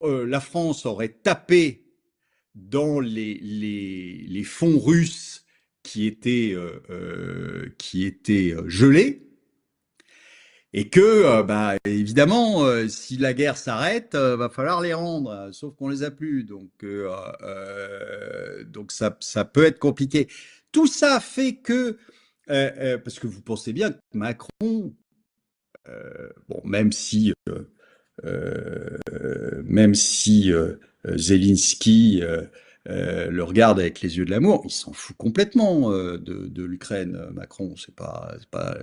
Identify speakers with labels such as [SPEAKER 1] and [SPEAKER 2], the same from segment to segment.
[SPEAKER 1] la France aurait tapé dans les fonds russes qui étaient gelés, et que, bah, évidemment, si la guerre s'arrête, va falloir les rendre, sauf qu'on les a plus. Donc ça peut être compliqué. Tout ça fait que, parce que vous pensez bien que Macron, bon, même si Zelensky le regarde avec les yeux de l'amour, il s'en fout complètement de l'Ukraine, Macron. C'est pas.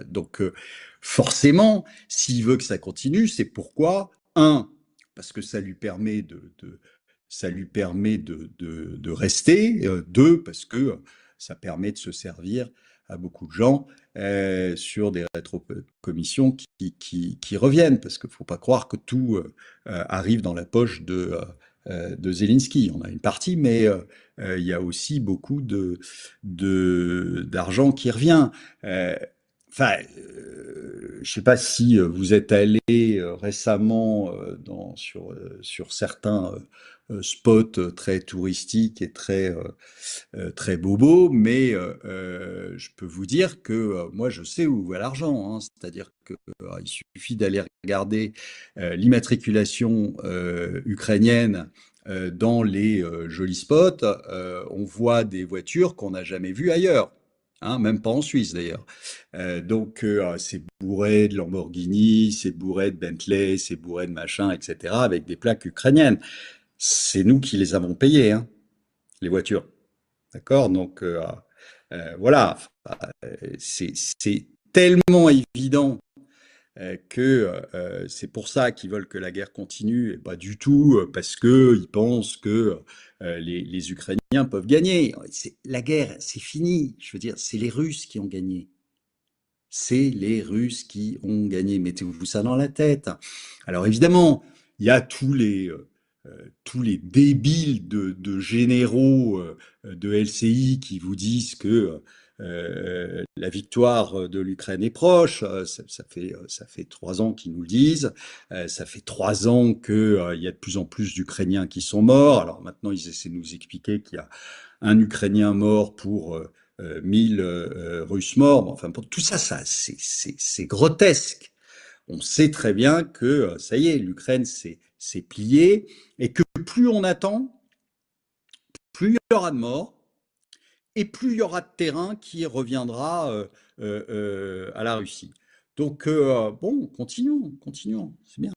[SPEAKER 1] Donc forcément, s'il veut que ça continue, c'est pourquoi un, parce que ça lui permet de rester. Deux, parce que ça permet de se servir à beaucoup de gens sur des rétrocommissions qui reviennent, parce qu'il ne faut pas croire que tout arrive dans la poche de Zelensky. On a une partie, mais il y a aussi beaucoup d'argent qui revient. Enfin, je ne sais pas si vous êtes allé récemment sur certains spots très touristiques et très bobo, mais je peux vous dire que moi je sais où va l'argent, hein. C'est-à-dire que il suffit d'aller regarder l'immatriculation ukrainienne dans les jolis spots. On voit des voitures qu'on n'a jamais vues ailleurs. Hein, même pas en Suisse d'ailleurs. Donc c'est bourré de Lamborghini, c'est bourré de Bentley, c'est bourré de machin, etc. avec des plaques ukrainiennes. C'est nous qui les avons payées, hein, les voitures. D'accord? Donc voilà. C'est tellement évident que c'est pour ça qu'ils veulent que la guerre continue, et pas du tout parce qu'ils pensent que les Ukrainiens peuvent gagner. La guerre, c'est fini. Je veux dire, c'est les Russes qui ont gagné. C'est les Russes qui ont gagné. Mettez-vous ça dans la tête. Alors évidemment, il y a tous les débiles de généraux de LCI qui vous disent que la victoire de l'Ukraine est proche. Ça fait 3 ans qu'ils nous le disent. Ça fait 3 ans qu'il y a de plus en plus d'Ukrainiens qui sont morts. Alors maintenant, ils essaient de nous expliquer qu'il y a un Ukrainien mort pour 1000 Russes morts. Bon, enfin, pour tout ça, c'est grotesque. On sait très bien que ça y est, l'Ukraine s'est pliée, et que plus on attend, plus il y aura de morts et plus il y aura de terrain qui reviendra à la Russie. Donc bon, continuons, c'est bien.